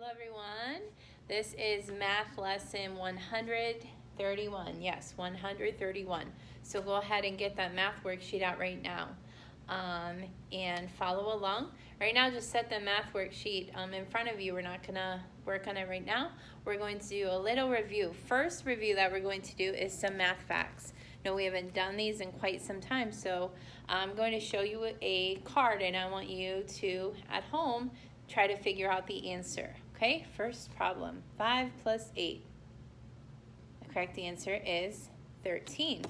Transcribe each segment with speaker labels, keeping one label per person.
Speaker 1: everyone. This is math lesson 131. Yes, 131. So go ahead and get that math worksheet out right now and follow along. Right now, just set the math worksheet in front of you. We're not going to work on it right now. We're going to do a little review. First review that we're going to do is some math facts. No, we haven't done these in quite some time, so I'm going to show you a card, and I want you to, at home, try to figure out the answer. Okay, first problem, 5 plus 8. The correct answer is 13.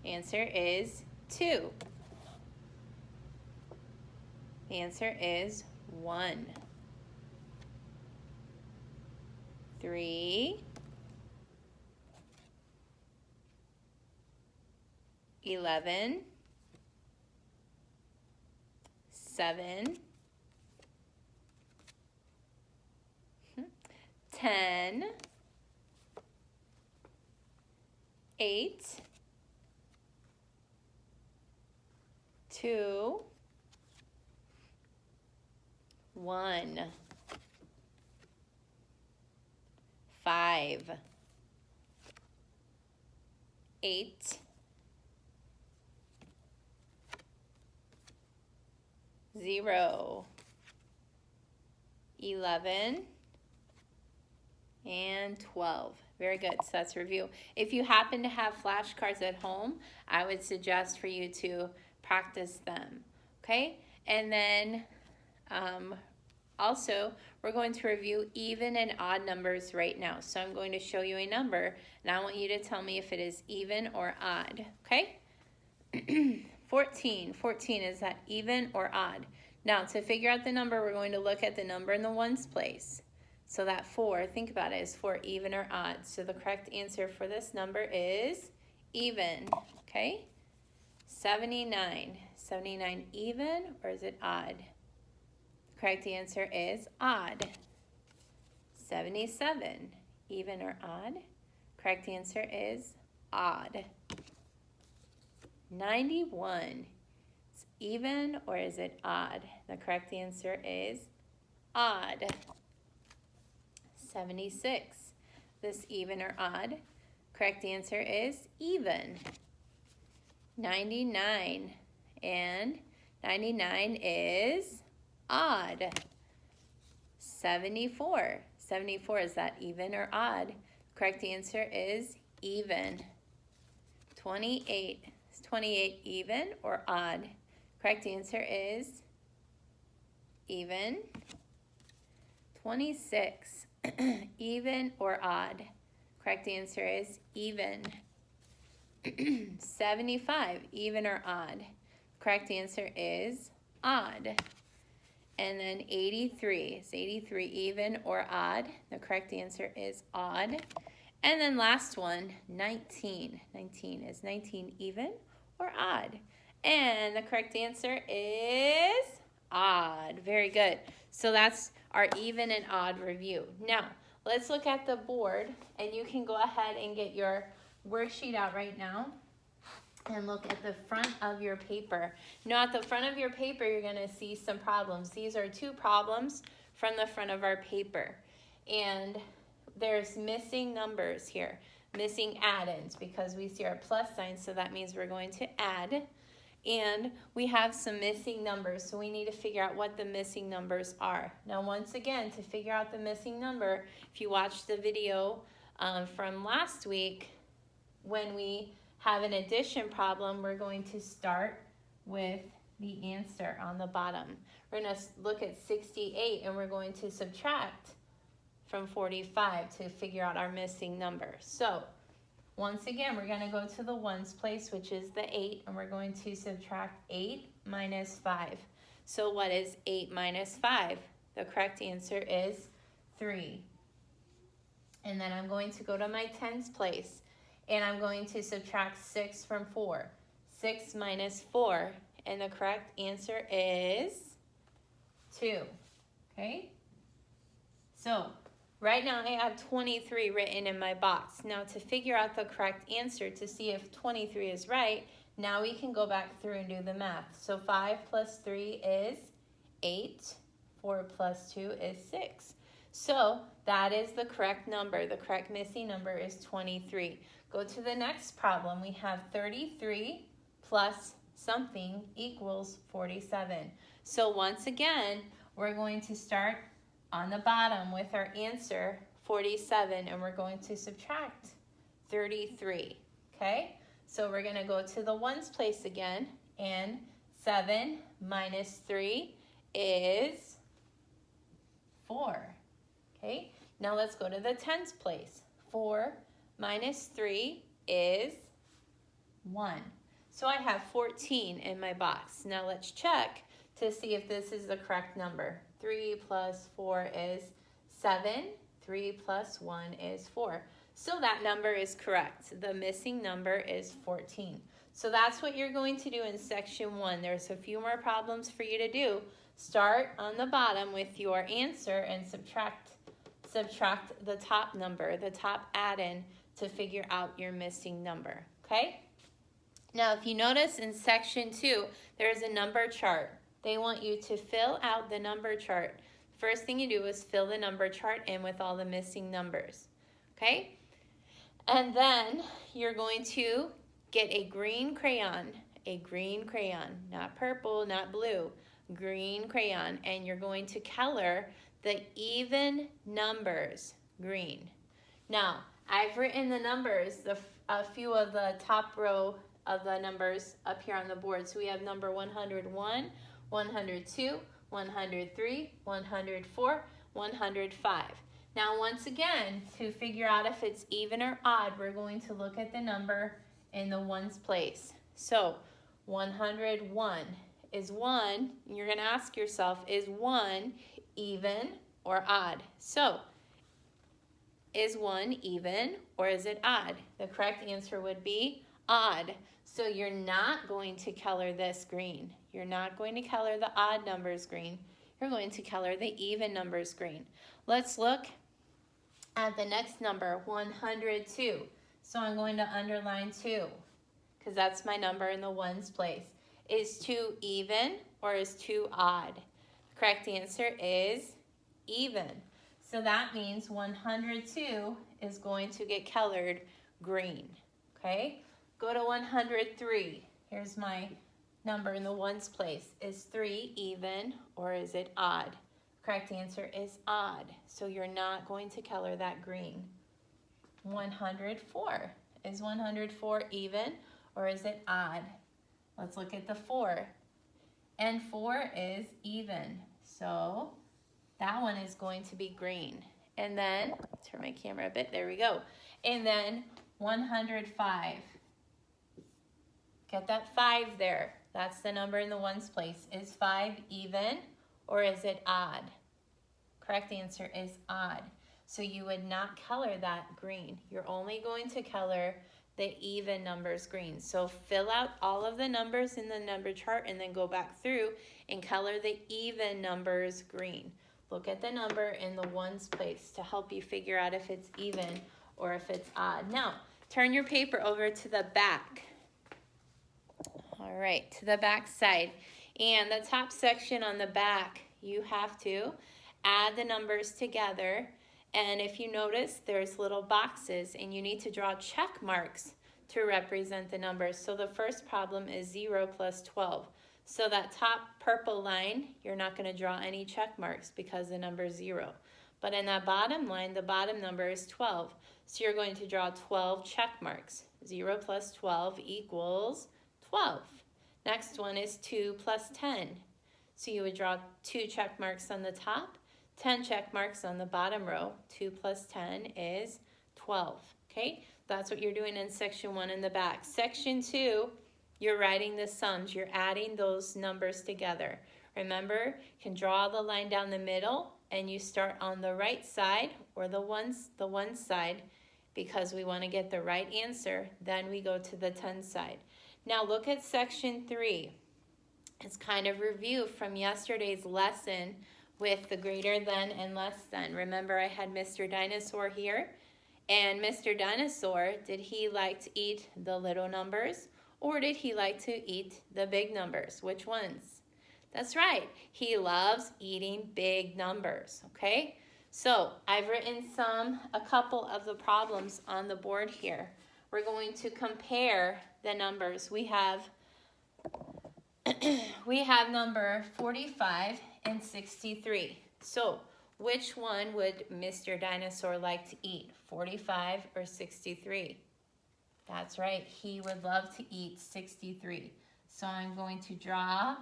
Speaker 1: Answer is 2. The answer is 1. 3. 11. 7. 10. 8. 2. 1. 5. 8. 0. 11. And 12. Very good. So that's a review. If you happen to have flashcards at home, I would suggest for you to practice them. Okay? And then also, we're going to review even and odd numbers right now. So I'm going to show you a number, and I want you to tell me if it is even or odd. Okay? 14. 14, is that even or odd? Now, to figure out the number, we're going to look at the number in the ones place. So that 4, think about it, is for even or odd. So the correct answer for this number is even. Okay? 79. 79 even, or is it odd? The correct answer is odd. 77. Even or odd? Correct answer is odd. 91. It's even or is it odd? The correct answer is odd. 76. This even or odd? Correct answer is even. 99. And 99 is odd. 74. 74, is that even or odd? Correct answer is even. 28. Is 28 even or odd? Correct answer is even. 26. Even or odd? Correct answer is even. 75. Even or odd? Correct answer is odd. And then 83. Is 83 even or odd? The correct answer is odd. And then last one, 19. 19. Is 19 even or odd? And the correct answer is odd. Very good. So that's our even and odd review. Now, let's look at the board, and you can go ahead and get your worksheet out right now and look at the front of your paper. Now, at the front of your paper, you're going to see some problems. These are 2 problems from the front of our paper. And there's missing numbers here, missing add-ins, because we see our plus sign, so that means we're going to add. And we have some missing numbers, so we need to figure out what the missing numbers are. Now, once again, to figure out the missing number, if you watched the video from last week, when we have an addition problem, we're going to start with the answer on the bottom. We're going to look at 68, and we're going to subtract from 45 to figure out our missing number. So, once again, we're going to go to the ones place, which is the 8, and we're going to subtract 8 minus 5. So what is 8 minus 5? The correct answer is 3. And then I'm going to go to my tens place, and I'm going to subtract 6 from 4. 6 minus 4, and the correct answer is 2. Okay? So, right now I have 23 written in my box. Now, to figure out the correct answer, to see if 23 is right, now we can go back through and do the math. So 5 plus 3 is 8. 4 plus 2 is 6. So that is the correct number. The correct missing number is 23. Go to the next problem. We have 33 plus something equals 47. So once again, we're going to start on the bottom with our answer, 47, and we're going to subtract 33, okay? So we're gonna go to the ones place again, and 7 minus 3 is 4, okay? Now let's go to the tens place. 4 minus 3 is 1. So I have 14 in my box. Now let's check to see if this is the correct number. 3 plus 4 is 7. 3 plus 1 is 4. So that number is correct. The missing number is 14. So that's what you're going to do in section 1. There's a few more problems for you to do. Start on the bottom with your answer and subtract the top number, the top add-in, to figure out your missing number, okay? Now, if you notice in section 2, there's a number chart. They want you to fill out the number chart. First thing you do is fill the number chart in with all the missing numbers, okay? And then you're going to get a green crayon, not purple, not blue, green crayon, and you're going to color the even numbers green. Now, I've written the numbers, a few of the top row of the numbers up here on the board. So we have number 101, 102, 103, 104, 105. Now once again, to figure out if it's even or odd, we're going to look at the number in the ones place. So 101 is 1, and you're going to ask yourself, is 1 even or odd? So is 1 even or is it odd? The correct answer would be odd. So you're not going to color this green. You're not going to color the odd numbers green. You're going to color the even numbers green. Let's look at the next number, 102. So I'm going to underline 2 because that's my number in the ones place. Is 2 even or is 2 odd? The correct answer is even. So that means 102 is going to get colored green, okay? Go to 103. Here's my number in the ones place. Is 3 even or is it odd? Correct answer is odd. So you're not going to color that green. 104. Is 104 even or is it odd? Let's look at the 4. And 4 is even. So that one is going to be green. And then, turn my camera a bit, there we go. And then 105. Get that 5 there. That's the number in the ones place. Is 5 even or is it odd? Correct answer is odd. So you would not color that green. You're only going to color the even numbers green. So fill out all of the numbers in the number chart and then go back through and color the even numbers green. Look at the number in the ones place to help you figure out if it's even or if it's odd. Now, turn your paper over to the back. All right, to the back side. And the top section on the back, you have to add the numbers together. And if you notice, there's little boxes and you need to draw check marks to represent the numbers. So the first problem is 0 plus 12. So that top purple line, you're not going to draw any check marks because the number is 0. But in that bottom line, the bottom number is 12. So you're going to draw 12 check marks. 0 plus 12 equals 12. Next one is 2 plus 10. So you would draw 2 check marks on the top, 10 check marks on the bottom row. 2 plus 10 is 12. Okay, that's what you're doing in section 1 in the back. Section 2, you're writing the sums. You're adding those numbers together. Remember, you can draw the line down the middle and you start on the right side or the one side because we want to get the right answer. Then we go to the 10 side. Now look at section 3. It's kind of review from yesterday's lesson with the greater than and less than. Remember, I had Mr. Dinosaur here. And Mr. Dinosaur, did he like to eat the little numbers or did he like to eat the big numbers? Which ones? That's right. He loves eating big numbers, okay? So I've written a couple of the problems on the board here. We're going to compare the numbers. We have number 45 and 63. So which one would Mr. Dinosaur like to eat, 45 or 63? That's right, he would love to eat 63. So I'm going to draw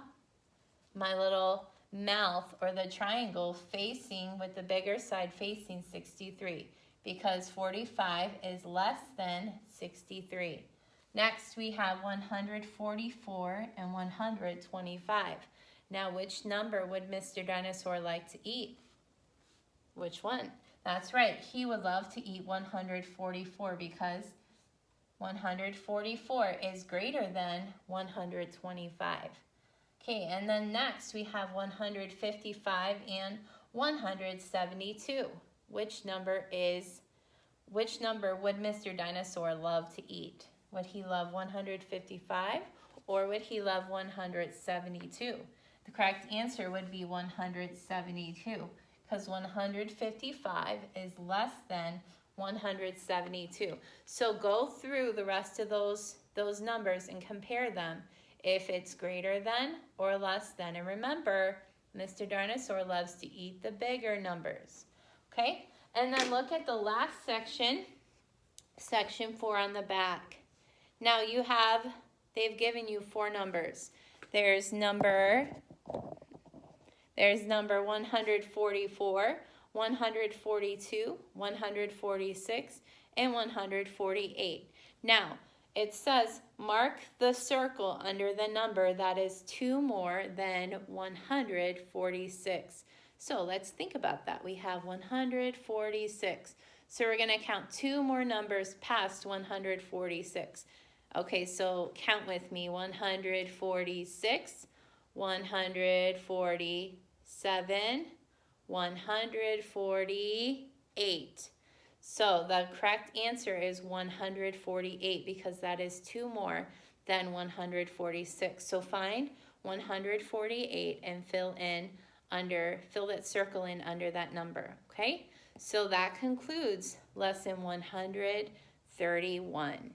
Speaker 1: my little mouth or the triangle facing with the bigger side facing 63 because 45 is less than 63. Next we have 144 and 125. Now which number would Mr. Dinosaur like to eat? Which one? That's right, he would love to eat 144 because 144 is greater than 125. Okay, and then next we have 155 and 172. Which number would Mr. Dinosaur love to eat? Would he love 155 or would he love 172? The correct answer would be 172 because 155 is less than 172. So go through the rest of those numbers and compare them if it's greater than or less than. And remember, Mr. Dinosaur loves to eat the bigger numbers. Okay? And then look at the last section, section 4 on the back. Now they've given you 4 numbers. There's number 144, 142, 146, and 148. Now, it says mark the circle under the number that is 2 more than 146. So let's think about that. We have 146. So we're going to count 2 more numbers past 146. Okay, so count with me. 146, 147, 148. So the correct answer is 148 because that is 2 more than 146. So find 148 and fill that circle in under that number, okay? So that concludes lesson 131.